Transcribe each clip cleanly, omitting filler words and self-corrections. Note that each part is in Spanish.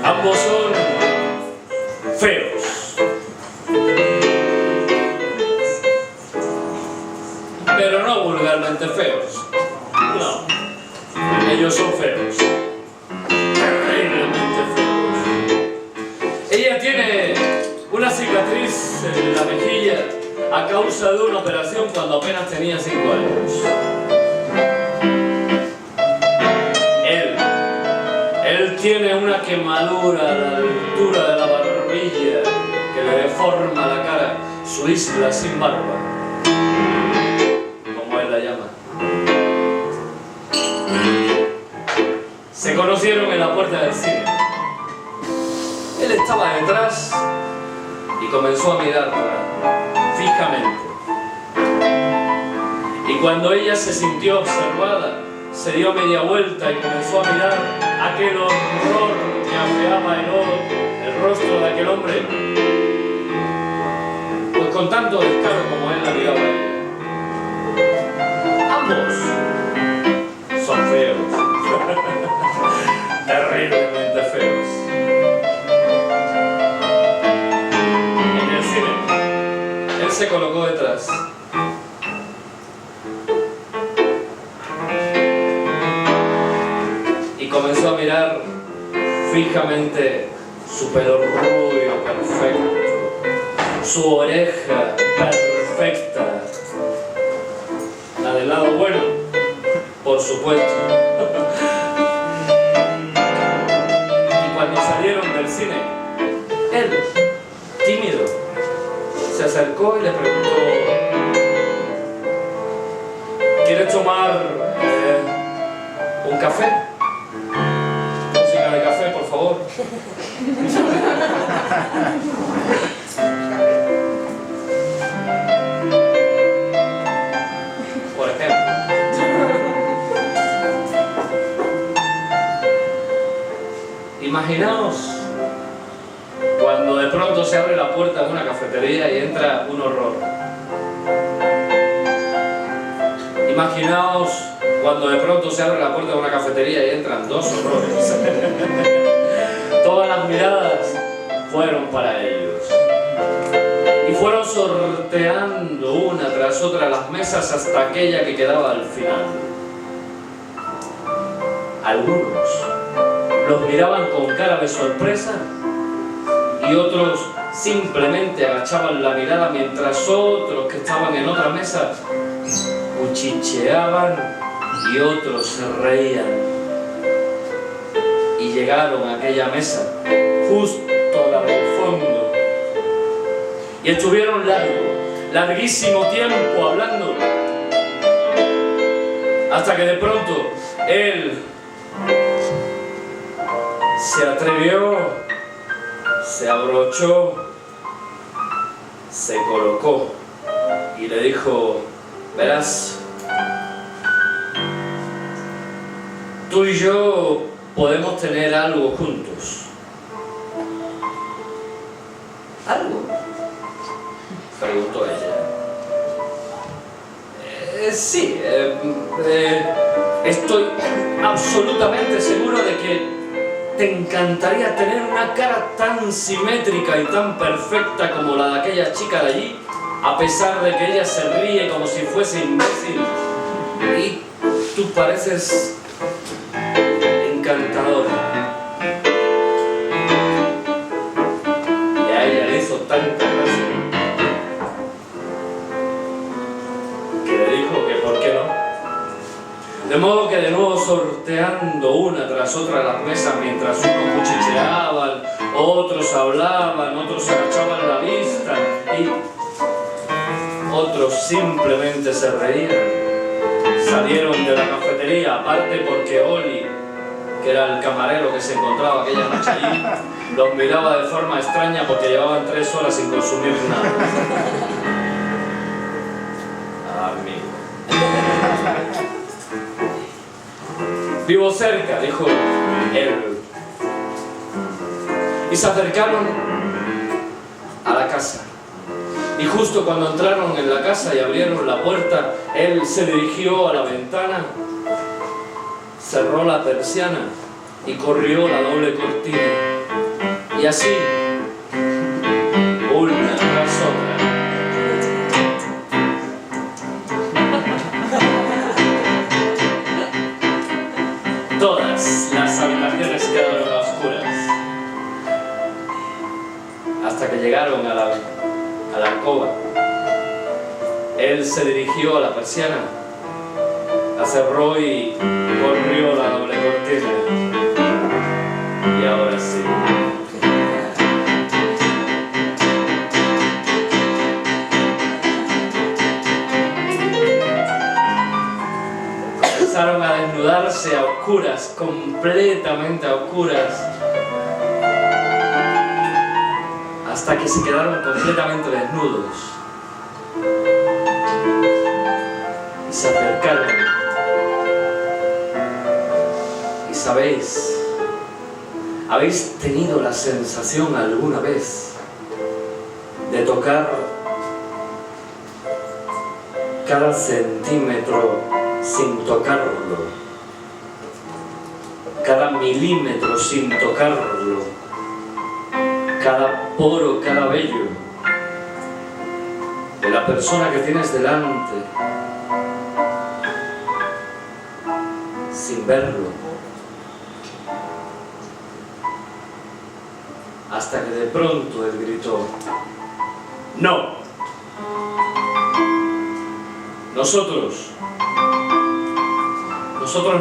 Ambos son feos. Pero no vulgarmente feos. No. Ellos son feos. Terriblemente feos. Ella tiene una cicatriz en la mejilla a causa de una operación cuando apenas tenía 5 años. Él tiene una quemadura a la altura de la barbilla que le deforma la cara, su isla sin barba, como él la llama. Se conocieron en la puerta del cine. Él estaba detrás y comenzó a mirarla fijamente. Y cuando ella se sintió observada, se dio media vuelta y comenzó a mirar aquel horror que afeaba el rostro de aquel hombre, pues con tanto descaro como él la miraba a ella. Ambos son feos. Terriblemente feos. En el cine, él se colocó detrás. Y comenzó a mirar fijamente su pelo rubio perfecto, su oreja perfecta, la del lado bueno, por supuesto. Cuando salieron del cine, él, tímido, se acercó y le preguntó: ¿quieres tomar un café? Música de café, por favor. Por ejemplo. Imaginaos cuando de pronto se abre la puerta de una cafetería y entra un horror. Imaginaos cuando de pronto se abre la puerta de una cafetería y entran 2 horrores. Todas las miradas fueron para ellos. Y fueron sorteando una tras otra las mesas hasta aquella que quedaba al final. Algunos los miraban con cara de sorpresa y otros simplemente agachaban la mirada mientras otros que estaban en otra mesa cuchicheaban y otros se reían. Y llegaron a aquella mesa, justo la del fondo, y estuvieron larguísimo tiempo hablando, hasta que de pronto él se atrevió, se abrochó, se colocó y le dijo: verás, tú y yo podemos tener algo juntos. ¿Algo?, preguntó ella. Sí, estoy absolutamente seguro de que te encantaría tener una cara tan simétrica y tan perfecta como la de aquella chica de allí, a pesar de que ella se ríe como si fuese imbécil. Y tú pareces encantadora. Y a ella le hizo tanta gracia que le dijo que por qué no. De modo que de nuevo sorteando una tras otra las mesas mientras unos cuchicheaban, otros hablaban, otros agachaban la vista y otros simplemente se reían. Salieron de la cafetería, aparte porque Oli, que era el camarero que se encontraba aquella noche allí, los miraba de forma extraña porque llevaban 3 horas sin consumir nada. Amigo. Vivo cerca, dijo él. Y se acercaron a la casa. Y justo cuando entraron en la casa y abrieron la puerta, él se dirigió a la ventana, cerró la persiana y corrió la doble cortina. Y así, una tras otra, todas las habitaciones quedaron a oscuras, hasta que llegaron a la alcoba. Él se dirigió a la persiana, la cerró y corrió la doble cortina. Y ahora sí. Comenzaron a desnudarse a oscuras, completamente a oscuras, hasta que se quedaron completamente desnudos. Y se acercaron. Y sabéis, ¿habéis tenido la sensación alguna vez de tocar cada centímetro sin tocarlo, cada milímetro sin tocarlo, cada poro, cada vello de la persona que tienes delante, sin verlo, hasta que de pronto él gritó: ¡no! Nosotros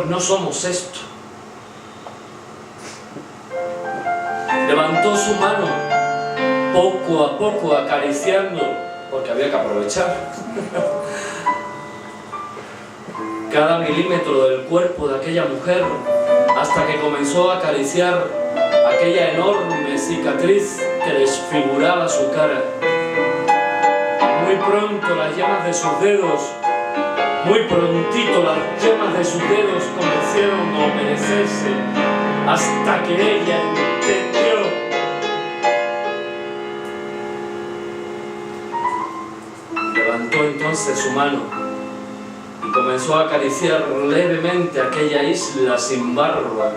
no somos esto. Levantó su mano, poco a poco acariciando, porque había que aprovechar, cada milímetro del cuerpo de aquella mujer, hasta que comenzó a acariciar aquella enorme cicatriz que desfiguraba su cara. Muy pronto las yemas de sus dedos, muy prontito las yemas de sus dedos comenzaron a humedecerse, hasta que ella entendió. Levantó entonces su mano y comenzó a acariciar levemente aquella isla sin barba,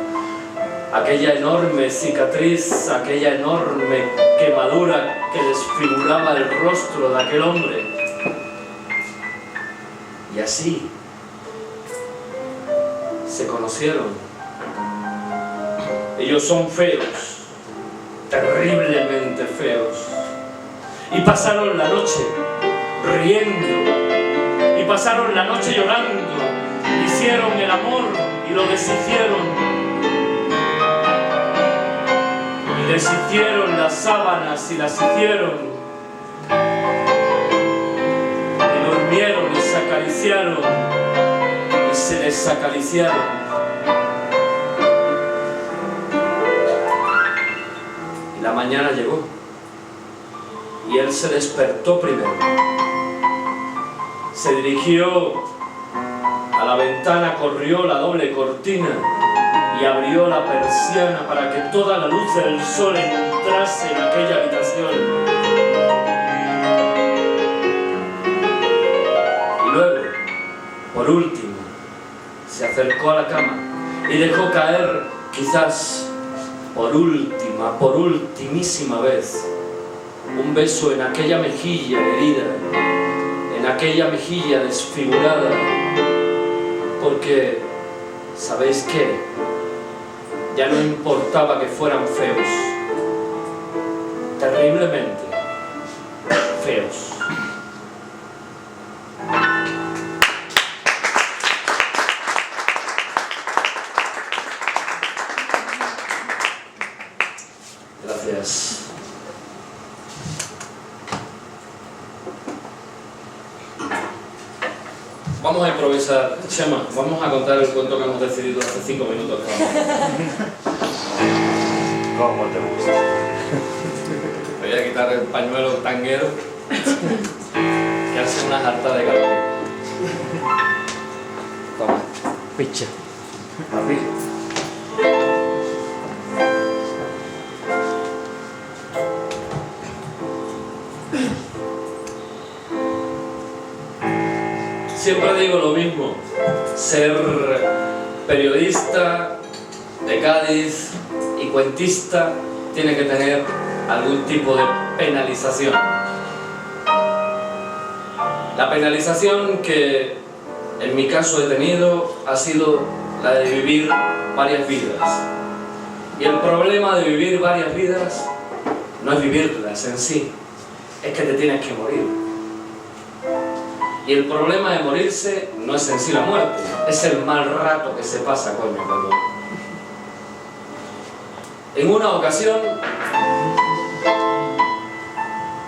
aquella enorme cicatriz, aquella enorme quemadura que desfiguraba el rostro de aquel hombre. Y así se conocieron. Ellos son feos, terriblemente feos. Y pasaron la noche riendo, y pasaron la noche llorando, hicieron el amor y lo deshicieron. Y deshicieron las sábanas y las hicieron. Y durmieron y se acariciaron y se desacariciaron. Y la mañana llegó y él se despertó primero. Se dirigió a la ventana, corrió la doble cortina y abrió la persiana para que toda la luz del sol entrase en aquella habitación. Y luego, por último, se acercó a la cama y dejó caer, quizás por ultimísima vez, un beso en aquella mejilla herida, en aquella mejilla desfigurada, porque, ¿sabéis qué? Ya no importaba que fueran feos, terriblemente feos. Gracias. Vamos a improvisar. Chema, vamos a contar el cuento que hemos decidido hace 5 minutos. ¿Cómo te gusta? Voy a quitar el pañuelo tanguero que hace una jarta de calor. Toma. Picha. Papi. Siempre digo lo mismo, ser periodista de Cádiz y cuentista tiene que tener algún tipo de penalización. La penalización que en mi caso he tenido ha sido la de vivir varias vidas. Y el problema de vivir varias vidas no es vivirlas en sí, es que te tienes que morir. Y el problema de morirse no es en sí la muerte, es el mal rato que se pasa, coño, cuando... En una ocasión,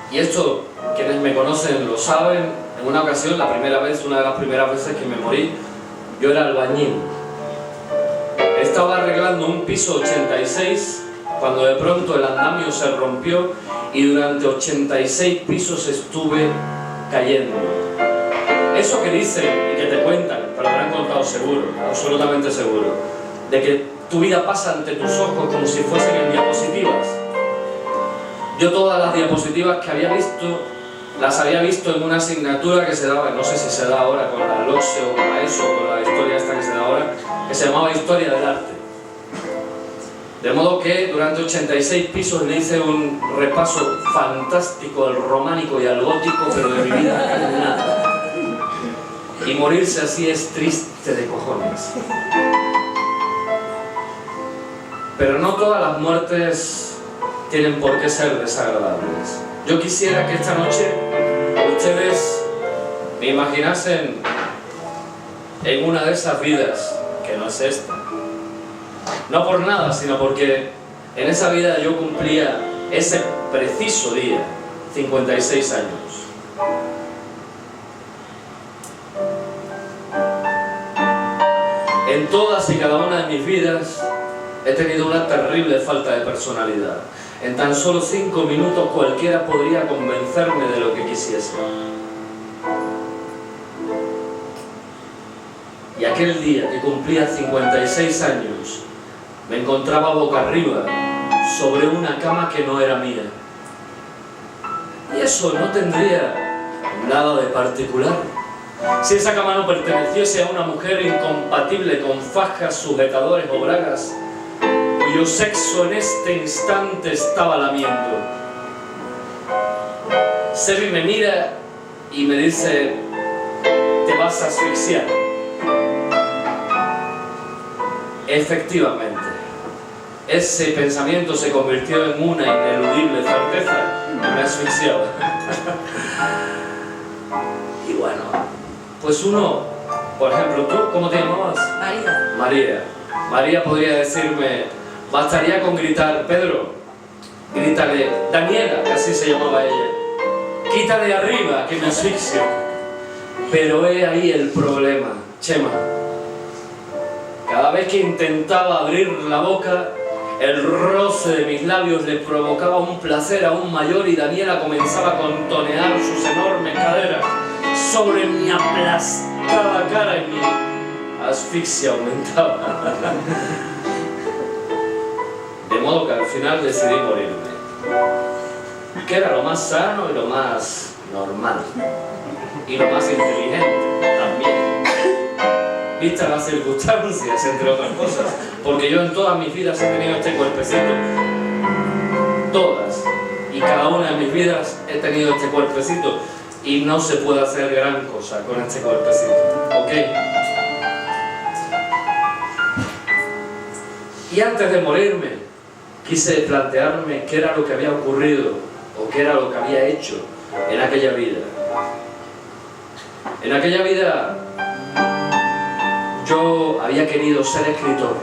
y esto quienes me conocen lo saben, en una ocasión, una de las primeras veces que me morí, yo era albañil. Estaba arreglando un piso 86 cuando de pronto el andamio se rompió y durante 86 pisos estuve cayendo. Eso que dicen y que te cuentan, te lo habrán contado seguro, absolutamente seguro, de que tu vida pasa ante tus ojos como si fuesen en diapositivas. Yo todas las diapositivas que había visto, las había visto en una asignatura que se daba, no sé si se da ahora con la LOCSE o con la ESO o con la historia esta que se da ahora, que se llamaba Historia del Arte. De modo que durante 86 pisos le hice un repaso fantástico al románico y al gótico, pero de mi vida nada. Y morirse así es triste de cojones. Pero no todas las muertes tienen por qué ser desagradables. Yo quisiera que esta noche ustedes me imaginasen en una de esas vidas, que no es esta. No por nada, sino porque en esa vida yo cumplía ese preciso día 56 años. En todas y cada una de mis vidas he tenido una terrible falta de personalidad. En tan solo 5 minutos cualquiera podría convencerme de lo que quisiese. Y aquel día que cumplía 56 años, me encontraba boca arriba sobre una cama que no era mía. Y eso no tendría nada de particular. Si esa cama no perteneciese a una mujer incompatible con fajas, sujetadores o bragas, cuyo sexo en este instante estaba lamiendo. Sebi me mira y me dice: te vas a asfixiar. Efectivamente, ese pensamiento se convirtió en una ineludible certeza y me asfixiaba. Y bueno, pues uno, por ejemplo, ¿tú cómo te llamabas? María. María. María podría decirme, bastaría con gritar: Pedro, grítale, Daniela, que así se llamaba ella, quita de arriba que me asfixio. Pero he ahí el problema, Chema. Cada vez que intentaba abrir la boca, el roce de mis labios le provocaba un placer aún mayor y Daniela comenzaba a contonear sus enormes caderas sobre mi aplastada cara y mi asfixia aumentaba. De modo que al final decidí morirme, que era lo más sano y lo más normal, y lo más inteligente también, vistas las circunstancias, entre otras cosas, porque yo en todas mis vidas he tenido este cuerpecito, todas y cada una de mis vidas he tenido este cuerpecito, y no se puede hacer gran cosa con este cuerpecito, ¿ok? Y antes de morirme, quise plantearme qué era lo que había ocurrido, o qué era lo que había hecho en aquella vida. En aquella vida yo había querido ser escritor.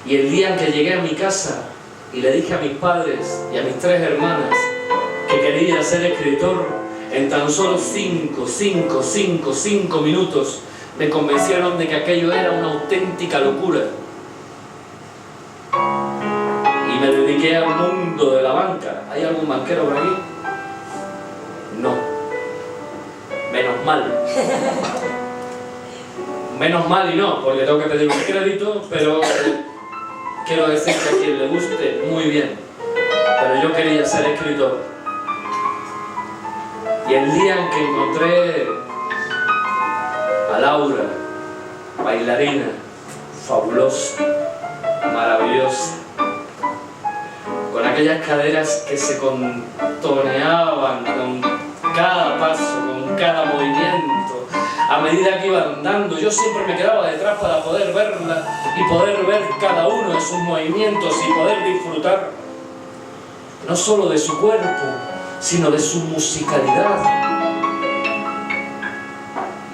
Y el día en que llegué a mi casa y le dije a mis padres y a mis 3 hermanas que quería ser escritor, en tan solo 5 minutos me convencieron de que aquello era una auténtica locura. Y me dediqué al mundo de la banca. ¿Hay algún banquero por aquí? No. Menos mal. Menos mal y no, porque tengo que pedir un crédito, pero quiero decir que a quien le guste, muy bien. Pero yo quería ser escritor. Y el día en que encontré a Laura, bailarina, fabulosa, maravillosa, aquellas caderas que se contoneaban con cada paso, con cada movimiento. A medida que iba andando, yo siempre me quedaba detrás para poder verla y poder ver cada uno de sus movimientos y poder disfrutar no solo de su cuerpo, sino de su musicalidad.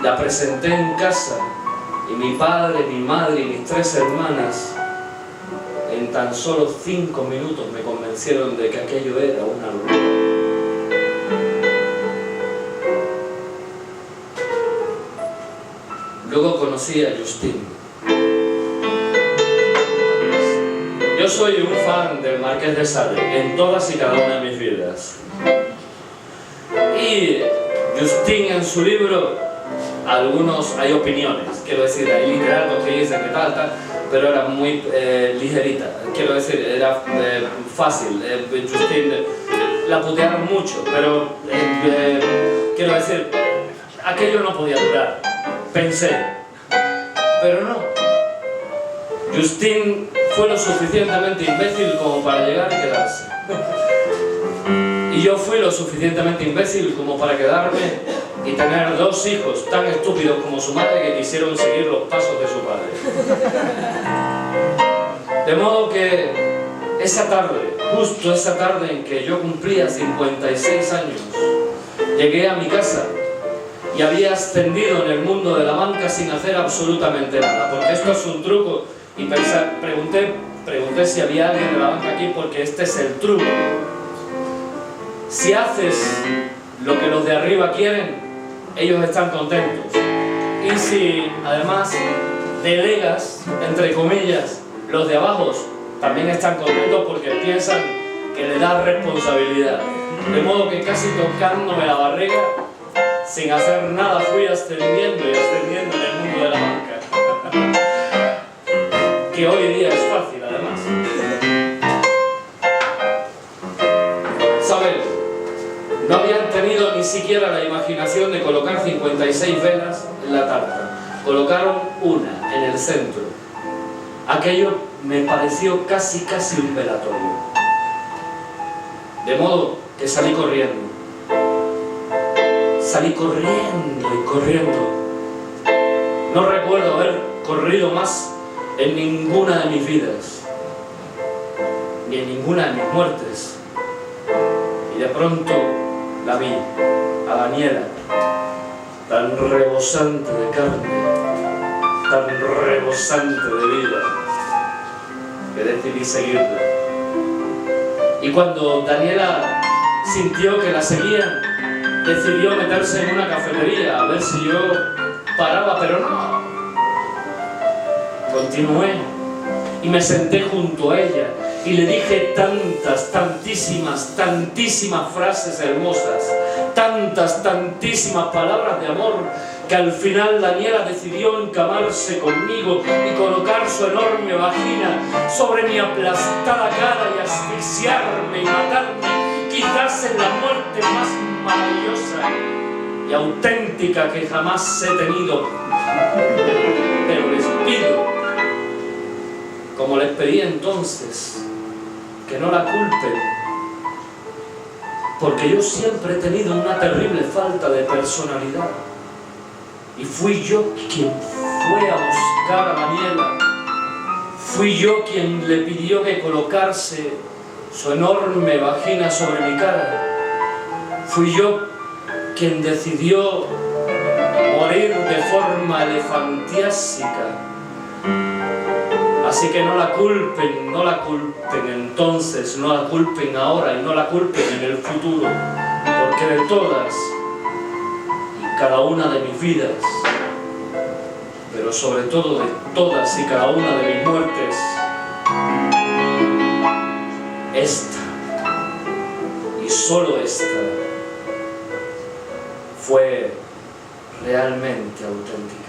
La presenté en casa y mi padre, mi madre y mis 3 hermanas en tan solo 5 minutos me convencieron de que aquello era una locura. Luego conocí a Justine. Yo soy un fan del Marqués de Sade en todas y cada una de mis vidas. Y Justine en su libro, algunos hay opiniones, quiero decir, hay literatos que dicen que tal, pero era muy ligerita, quiero decir, era fácil. Justine la putearon mucho, pero quiero decir, aquello no podía durar, pensé, pero no. Justine fue lo suficientemente imbécil como para llegar y quedarse. Y yo fui lo suficientemente imbécil como para quedarme y tener 2 hijos tan estúpidos como su madre que quisieron seguir los pasos de su padre. De modo que esa tarde, justo esa tarde en que yo cumplía 56 años, llegué a mi casa y había ascendido en el mundo de la banca sin hacer absolutamente nada, porque esto es un truco. Y pregunté si había alguien de la banca aquí, porque este es el truco. Si haces lo que los de arriba quieren, ellos están contentos. Y si además delegas, entre comillas, los de abajo también están contentos porque piensan que le das responsabilidad. De modo que casi tocándome la barriga, sin hacer nada, fui ascendiendo y ascendiendo en el mundo de la banca. Que hoy día es fácil, además. ¿Saben? No habían tenido ni siquiera la imaginación de colocar 56 velas en la tarta. Colocaron una en el centro. Aquello me pareció casi un velatorio. De modo que salí corriendo. Salí corriendo y corriendo. No recuerdo haber corrido más en ninguna de mis vidas, ni en ninguna de mis muertes. Y de pronto la vi, a Daniela, tan rebosante de carne, tan rebosante de vida, que decidí seguirla. Y cuando Daniela sintió que la seguían, decidió meterse en una cafetería a ver si yo paraba, pero no. Continué y me senté junto a ella y le dije tantísimas frases hermosas, tantísimas palabras de amor, que al final Daniela decidió encamarse conmigo y colocar su enorme vagina sobre mi aplastada cara y asfixiarme y matarme, quizás en la muerte más maravillosa y auténtica que jamás he tenido. Pero les pido, como les pedí entonces, que no la culpen, porque yo siempre he tenido una terrible falta de personalidad y fui yo quien fue a buscar a Daniela, fui yo quien le pidió que colocase su enorme vagina sobre mi cara, fui yo quien decidió morir de forma elefantiásica. Así que no la culpen entonces, no la culpen ahora y no la culpen en el futuro, porque de todas y cada una de mis vidas, pero sobre todo de todas y cada una de mis muertes, esta y solo esta fue realmente auténtica.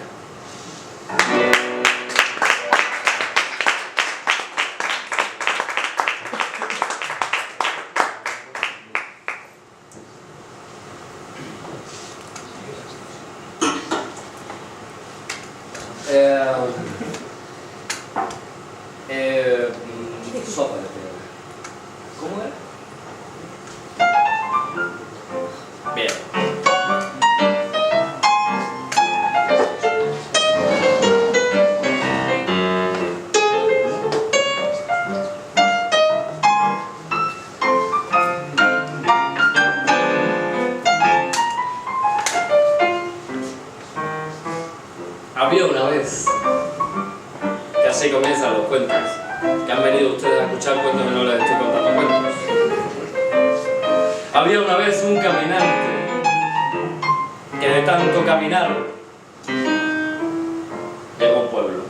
Sopa de piedra. ¿Cómo era? cuentos. Que han venido ustedes a escuchar cuentos y no les estoy contando cuentos. Había una vez un caminante que de tanto caminar llegó a un pueblo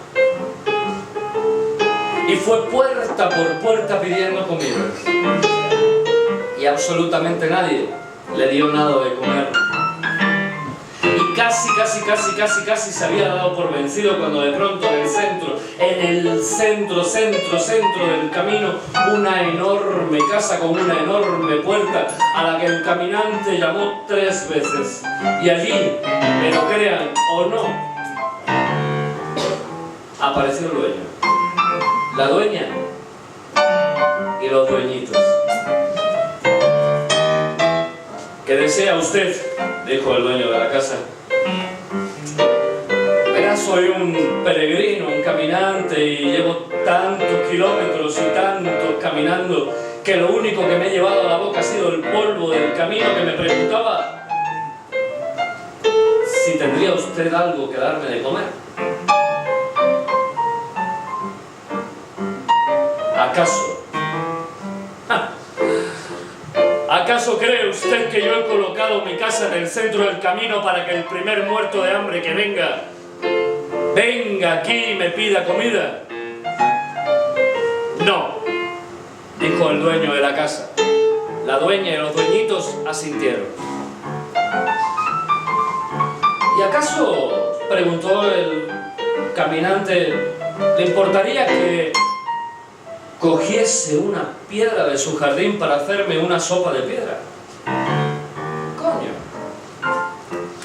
y fue puerta por puerta pidiendo comida y absolutamente nadie le dio nada de comer y casi se había dado por vencido cuando de pronto en el centro del camino, una enorme casa con una enorme puerta a la que el caminante llamó 3 veces. Y allí, me lo crean o no, apareció el dueño, la dueña y los dueñitos. ¿Qué desea usted?, dijo el dueño de la casa. Verá, soy un peregrino, un caminante y llevo tantos kilómetros y tantos caminando que lo único que me he llevado a la boca ha sido el polvo del camino, que me preguntaba si tendría usted algo que darme de comer. ¿Acaso cree usted que yo he colocado mi casa en el centro del camino para que el primer muerto de hambre que venga aquí y me pida comida? No, dijo el dueño de la casa. La dueña y los dueñitos asintieron. ¿Y acaso, preguntó el caminante, le importaría que cogiese una piedra de su jardín para hacerme una sopa de piedra? Coño,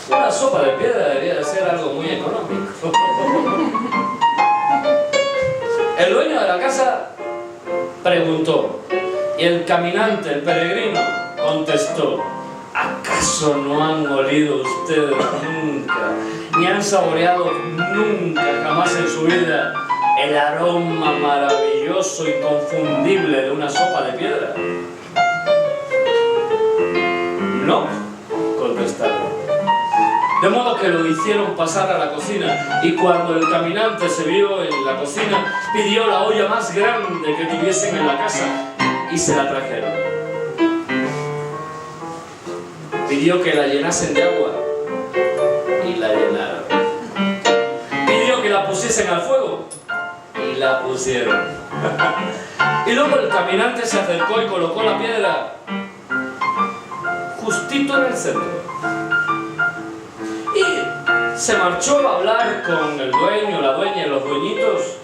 una sopa de piedra debería de ser algo muy económico. El dueño de la casa preguntó y el caminante, el peregrino, contestó: ¿acaso no han olido ustedes nunca, ni han saboreado nunca, jamás en su vida, el aroma maravilloso, inconfundible de una sopa de piedra? No, contestaron. De modo que lo hicieron pasar a la cocina, y cuando el caminante se vio en la cocina, pidió la olla más grande que tuviesen en la casa y se la trajeron. Pidió que la llenasen de agua y la llenaron. Pidió que la pusiesen al fuego y la pusieron. Y luego el caminante se acercó y colocó la piedra justito en el centro. Y se marchó a hablar con el dueño, la dueña y los dueñitos,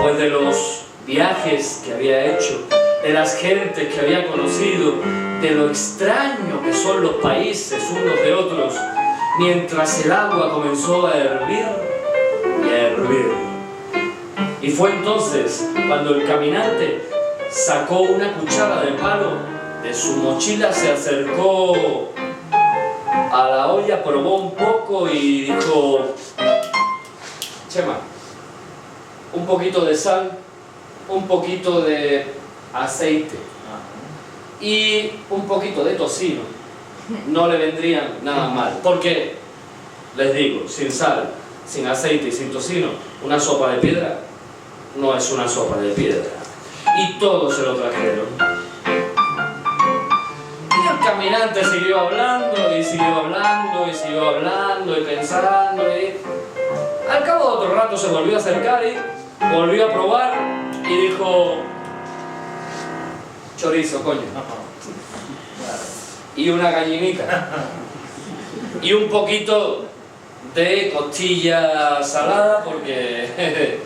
pues de los viajes que había hecho, de las gentes que había conocido, de lo extraño que son los países unos de otros, mientras el agua comenzó a hervir y a hervir. Y fue entonces cuando el caminante sacó una cuchara de palo de su mochila, se acercó a la olla, probó un poco y dijo: Chema, un poquito de sal, un poquito de aceite y un poquito de tocino no le vendrían nada mal, porque les digo, sin sal, sin aceite y sin tocino, una sopa de piedra no es una sopa de piedra. Y todos se lo trajeron. Y el caminante siguió hablando y siguió hablando y siguió hablando y pensando, y al cabo de otro rato se volvió a acercar y volvió a probar y dijo: chorizo, coño, y una gallinita y un poquito de costilla salada, porque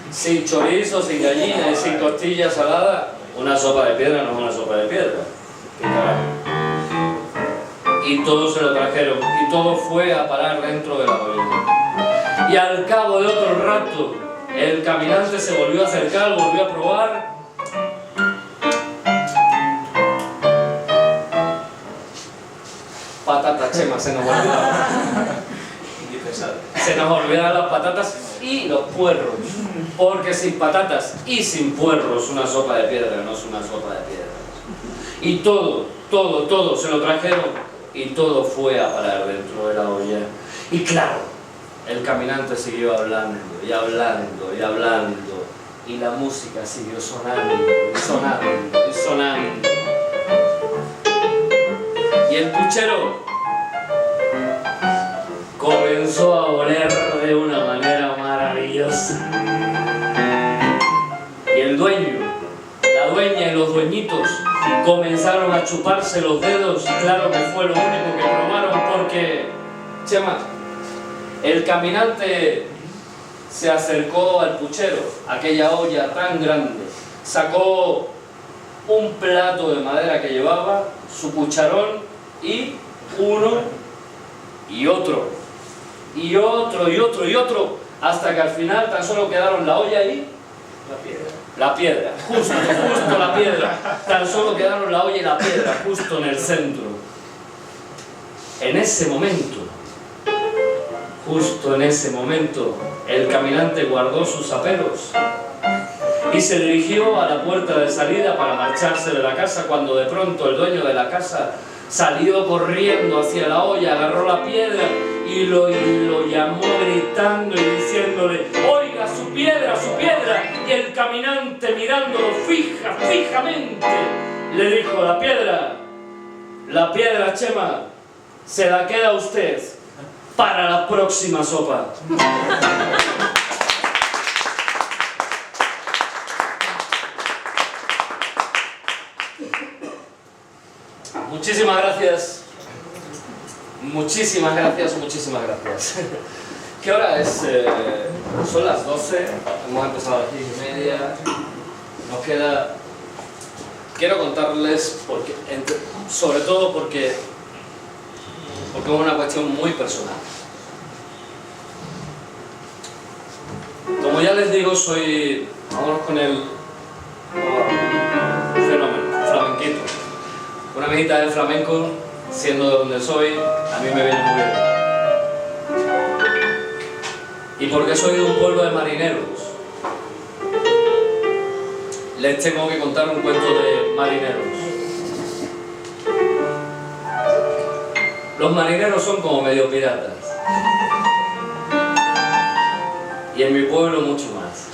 sin chorizo, sin gallina y sin costilla salada, una sopa de piedra no es una sopa de piedra. ¿Qué carajo? Y todos se lo trajeron y todo fue a parar dentro de la olla. Y al cabo de otro rato el caminante se volvió a acercar, volvió a probar. Patatas, Chema, se nos olvidaban. Se nos olvidaban las patatas y los puerros, porque sin patatas y sin puerros una sopa de piedra no es una sopa de piedra. Y todo se lo trajeron y todo fue a parar dentro de la olla. Y claro, el caminante siguió hablando y hablando y hablando Y la música siguió sonando, y sonando, y sonando. Y el puchero comenzó a oler de una manera maravillosa. Y el dueño, la dueña y los dueñitos comenzaron a chuparse los dedos. Claro que fue lo único que probaron porque, Chema, el caminante se acercó al puchero, aquella olla tan grande, sacó un plato de madera que llevaba, su cucharón y uno y otro, y otro, y otro, y otro, hasta que al final tan solo quedaron la olla y la piedra, justo la piedra, tan solo quedaron la olla y la piedra, justo en el centro. En ese momento, justo en ese momento, el caminante guardó sus aperos y se dirigió a la puerta de salida para marcharse de la casa, cuando de pronto el dueño de la casa salió corriendo hacia la olla, agarró la piedra y lo llamó gritando y diciéndole: «¡Oiga, su piedra, su piedra!». Y el caminante, mirándolo fijamente, le dijo: la piedra, Chema, se la queda usted para la próxima sopa». Muchísimas gracias. Muchísimas gracias, muchísimas gracias. ¿Qué hora es? Son las 12, hemos empezado a las 10:30. Nos queda... Quiero contarles, sobre todo porque es una cuestión muy personal. Como ya les digo, vámonos con el fenómeno, flamenquito. Una amiguita del flamenco, siendo de donde soy, a mí me viene muy bien. Y porque soy de un pueblo de marineros, les tengo que contar un cuento de marineros. Los marineros son como medio piratas. Y en mi pueblo mucho más.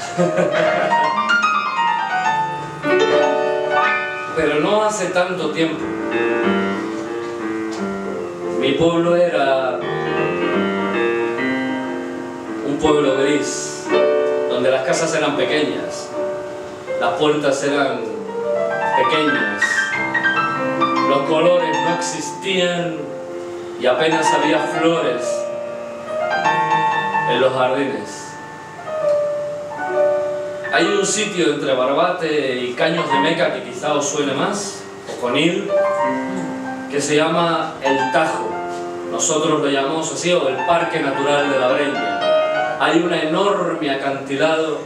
Pero no hace tanto tiempo. Mi pueblo era un pueblo gris, donde las casas eran pequeñas, las puertas eran pequeñas, los colores no existían y apenas había flores en los jardines. Hay un sitio entre Barbate y Caños de Meca que quizá os suene más, o Conil, que se llama El Tajo. Nosotros lo llamamos así, o el Parque Natural de la Breña. Hay un enorme acantilado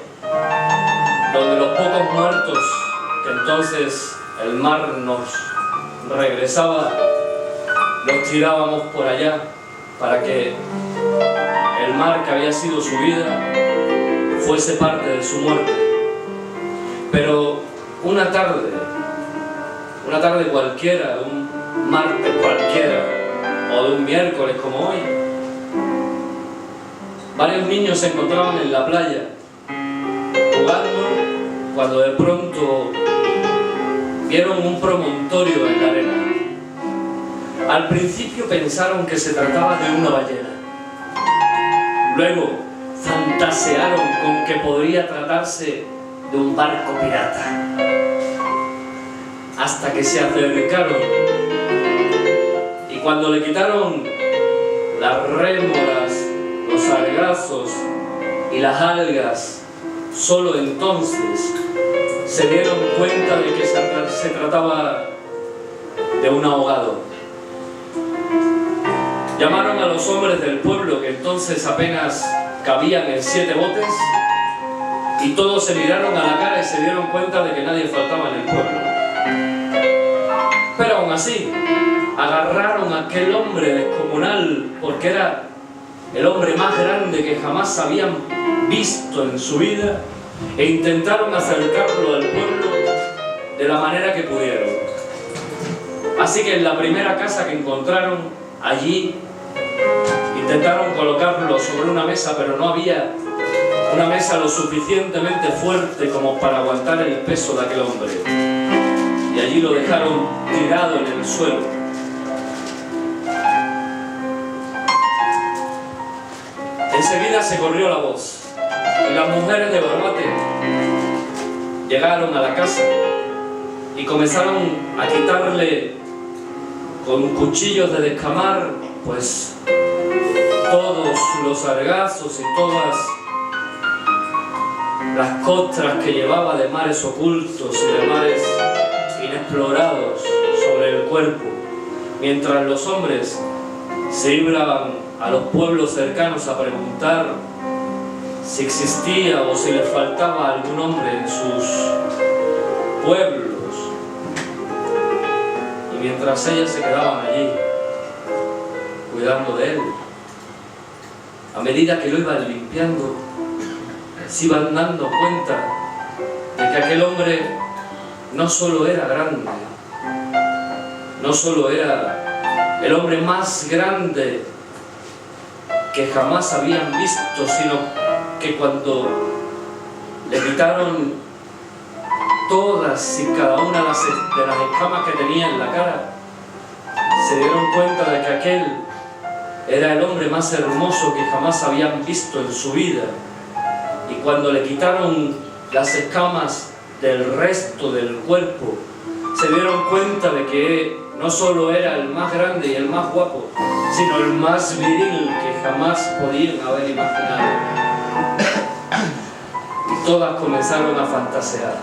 donde los pocos muertos que entonces el mar nos regresaba, los tirábamos por allá para que el mar, que había sido su vida, fuese parte de su muerte. Pero una tarde cualquiera, de un martes cualquiera, o de un miércoles como hoy, varios niños se encontraban en la playa jugando, cuando de pronto vieron un promontorio en la arena. Al principio pensaron que se trataba de una ballena. Luego fantasearon con que podría tratarse de un barco pirata. Hasta que se acercaron y cuando le quitaron las rémoras, los sargazos y las algas, solo entonces se dieron cuenta de que se trataba de un ahogado. Llamaron a los hombres del pueblo, que entonces apenas cabían en 7 botes, y todos se miraron a la cara y se dieron cuenta de que nadie faltaba en el pueblo. Pero aún así, agarraron a aquel hombre descomunal, porque era el hombre más grande que jamás habían visto en su vida, e intentaron acercarlo al pueblo de la manera que pudieron. Así que en la primera casa que encontraron, allí intentaron colocarlo sobre una mesa, pero no había una mesa lo suficientemente fuerte como para aguantar el peso de aquel hombre, y allí lo dejaron tirado en el suelo. Enseguida se corrió la voz, y las mujeres de Barbate llegaron a la casa y comenzaron a quitarle con cuchillos de descamar, pues, todos los argazos y todas las costras que llevaba de mares ocultos y de mares inexplorados sobre el cuerpo, mientras los hombres se iban a los pueblos cercanos a preguntar si existía o si les faltaba algún hombre en sus pueblos, y mientras ellas se quedaban allí cuidando de él, a medida que lo iban limpiando, se iban dando cuenta de que aquel hombre no solo era grande, no solo era el hombre más grande que jamás habían visto, sino que cuando le quitaron todas y cada una de las escamas que tenía en la cara, se dieron cuenta de que aquel era el hombre más hermoso que jamás habían visto en su vida. Y cuando le quitaron las escamas del resto del cuerpo, se dieron cuenta de que no solo era el más grande y el más guapo, sino el más viril que jamás podían haber imaginado. Y todas comenzaron a fantasear.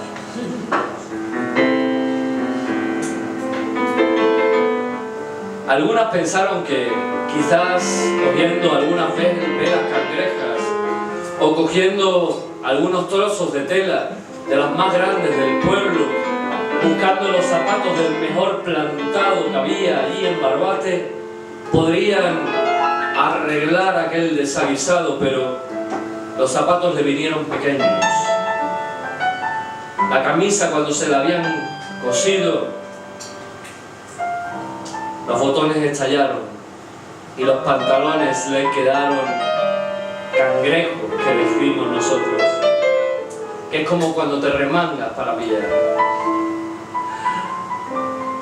Algunas pensaron que quizás cogiendo algunas velas cangrejas o cogiendo algunos trozos de tela de las más grandes del pueblo, buscando los zapatos del mejor plantado que había allí en Barbate, podrían arreglar aquel desaguisado, pero los zapatos le vinieron pequeños. La camisa, cuando se la habían cosido, los botones estallaron y los pantalones le quedaron cangrejos, que decimos nosotros, que es como cuando te remangas para pillar.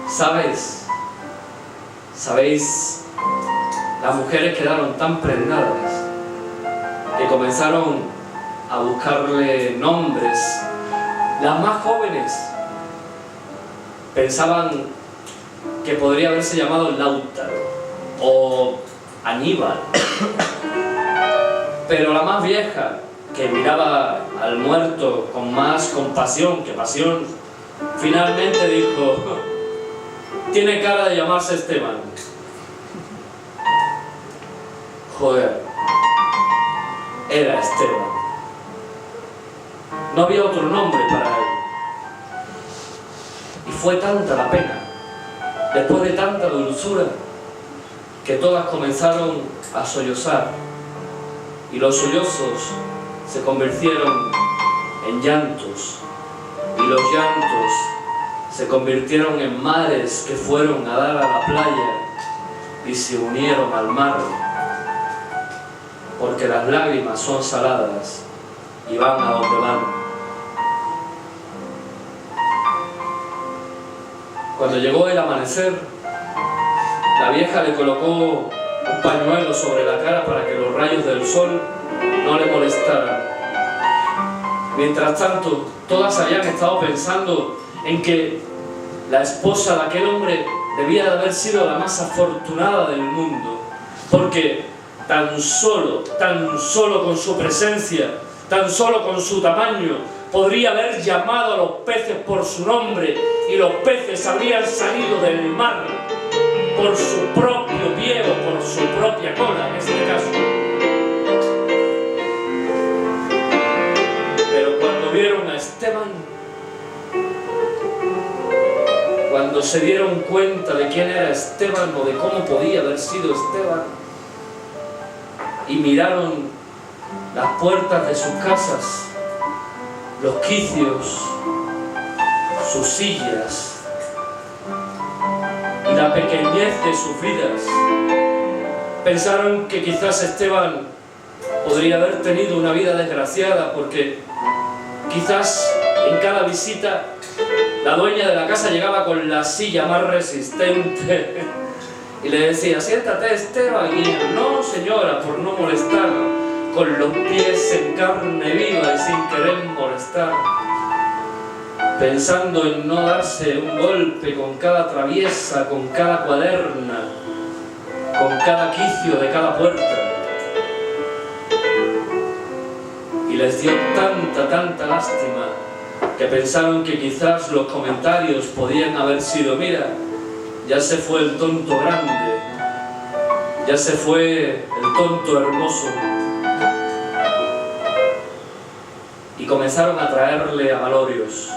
¿Sabéis? Las mujeres quedaron tan prendadas que comenzaron a buscarle nombres. Las más jóvenes pensaban que podría haberse llamado Lautaro o Aníbal, pero la más vieja, que miraba al muerto con más compasión que pasión, finalmente dijo: tiene cara de llamarse Esteban. Joder, era Esteban. No había otro nombre para él. Y fue tanta la pena, después de tanta dulzura, que todas comenzaron a sollozar, y los sollozos se convirtieron en llantos, y los llantos se convirtieron en mares que fueron a dar a la playa y se unieron al mar, porque las lágrimas son saladas y van a donde van. Cuando llegó el amanecer, la vieja le colocó un pañuelo sobre la cara para que los rayos del sol no le molestaran. Mientras tanto, todas habían estado pensando en que la esposa de aquel hombre debía de haber sido la más afortunada del mundo, porque tan solo con su presencia, tan solo con su tamaño, podría haber llamado a los peces por su nombre, y los peces habrían salido del mar por su propio pie o por su propia cola, en este caso. Pero cuando vieron a Esteban, cuando se dieron cuenta de quién era Esteban o de cómo podía haber sido Esteban, y miraron las puertas de sus casas, los quicios, sus sillas y la pequeñez de sus vidas, pensaron que quizás Esteban podría haber tenido una vida desgraciada, porque quizás en cada visita la dueña de la casa llegaba con la silla más resistente y le decía: siéntate, Esteban, y no, señora, por no molestar, con los pies en carne viva y sin querer molestar, pensando en no darse un golpe con cada traviesa, con cada cuaderna, con cada quicio de cada puerta. Y les dio tanta lástima que pensaron que quizás los comentarios podían haber sido: mira, ya se fue el tonto grande, ya se fue el tonto hermoso. Y comenzaron a traerle abalorios,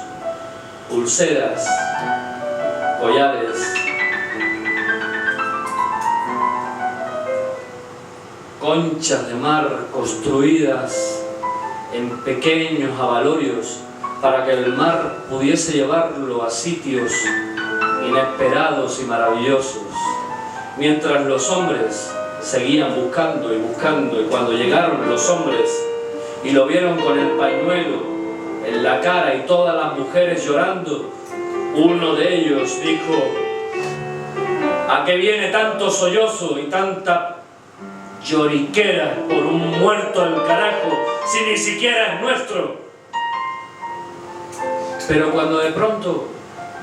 pulseras, collares, conchas de mar construidas en pequeños abalorios para que el mar pudiese llevarlo a sitios inesperados y maravillosos, mientras los hombres seguían buscando y buscando. Y cuando llegaron los hombres y lo vieron con el pañuelo en la cara y todas las mujeres llorando, uno de ellos dijo: ¿a qué viene tanto sollozo y tanta lloriquera por un muerto al carajo si ni siquiera es nuestro? Pero cuando de pronto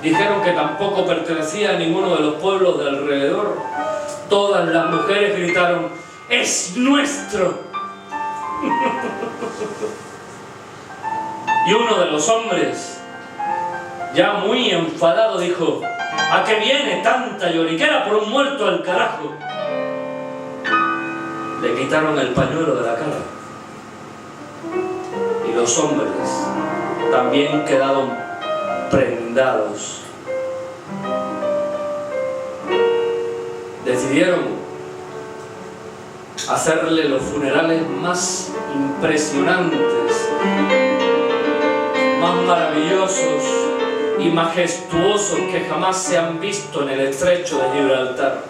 dijeron que tampoco pertenecía a ninguno de los pueblos de alrededor, todas las mujeres gritaron: ¡es nuestro! Y uno de los hombres, ya muy enfadado, dijo: ¿a qué viene tanta lloriquera por un muerto al carajo? Le quitaron el pañuelo de la cara y los hombres también quedaron prendados. Decidieron hacerle los funerales más impresionantes, más maravillosos y majestuosos que jamás se han visto en el estrecho de Gibraltar.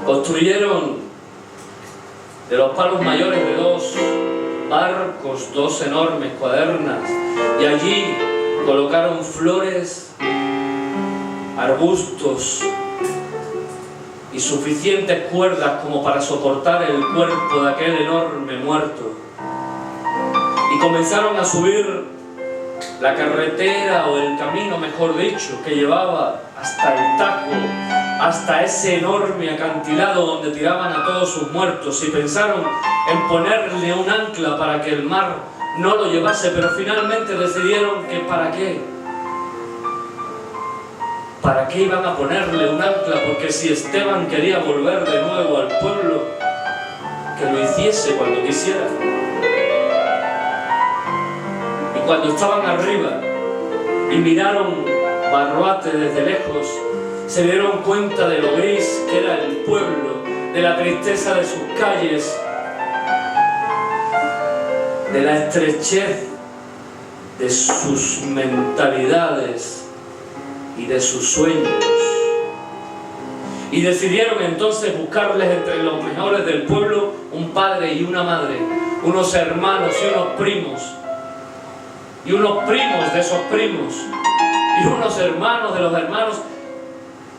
Construyeron de los palos mayores de 2 barcos, 2 enormes cuadernas, y allí colocaron flores, arbustos y suficientes cuerdas como para soportar el cuerpo de aquel enorme muerto. Y comenzaron a subir la carretera, o el camino mejor dicho, que llevaba hasta el Tajo, hasta ese enorme acantilado donde tiraban a todos sus muertos, y pensaron en ponerle un ancla para que el mar no lo llevase, pero finalmente decidieron que ¿para qué? ¿Para qué iban a ponerle un ancla? Porque si Esteban quería volver de nuevo al pueblo, que lo hiciese cuando quisiera. Y cuando estaban arriba y miraron Barbate desde lejos, se dieron cuenta de lo gris que era el pueblo, de la tristeza de sus calles, de la estrechez de sus mentalidades y de sus sueños. Y decidieron entonces buscarles entre los mejores del pueblo un padre y una madre, unos hermanos y unos primos de esos primos, y unos hermanos de los hermanos.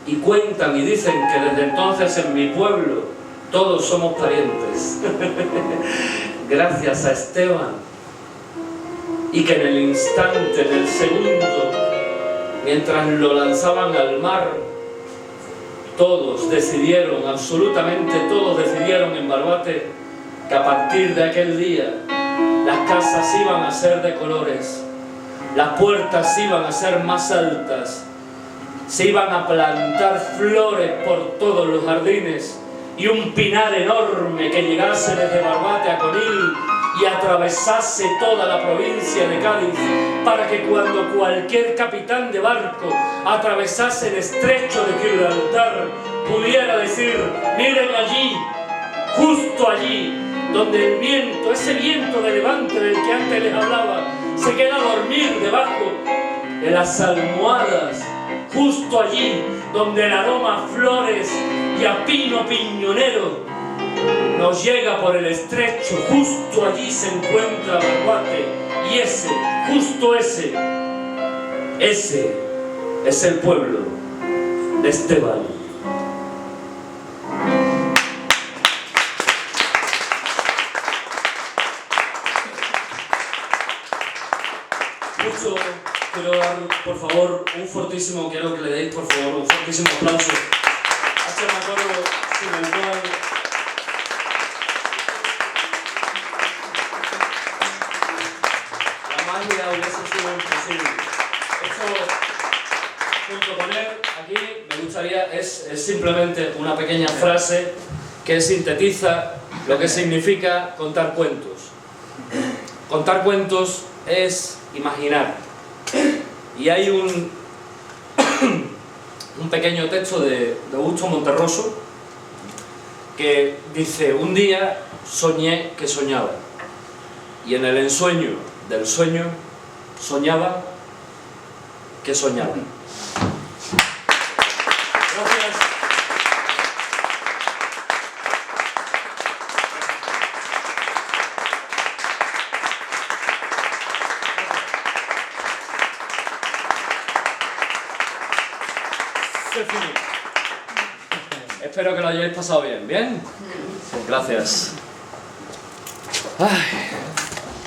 Y cuentan y dicen que desde entonces en mi pueblo todos somos parientes gracias a Esteban, y que en el instante, en el segundo, mientras lo lanzaban al mar, todos decidieron, absolutamente todos decidieron en Barbate, que a partir de aquel día las casas iban a ser de colores, las puertas iban a ser más altas, se iban a plantar flores por todos los jardines, y un pinar enorme que llegase desde Barbate a Conil y atravesase toda la provincia de Cádiz, para que cuando cualquier capitán de barco atravesase el estrecho de Gibraltar pudiera decir: miren allí, justo allí, donde el viento, ese viento de levante del que antes les hablaba, se queda a dormir debajo de las almohadas, justo allí donde el aroma a flores y a pino piñonero nos llega por el estrecho, justo allí se encuentra Barbate, y ese, justo ese es el pueblo de este valle. Mucho, quiero dar, por favor, quiero que le deis, por favor, un fortísimo aplauso a este recuerdo sin el cual la magia hubiese sido imposible. Esto, junto con él, aquí me gustaría, es simplemente una pequeña frase que sintetiza lo que significa contar cuentos. Contar cuentos es imaginar. Y hay un pequeño texto de Augusto Monterroso que dice: un día soñé que soñaba, y en el ensueño del sueño soñaba que soñaba. Gracias. Espero que lo hayáis pasado bien. ¿Bien? Gracias. Ay.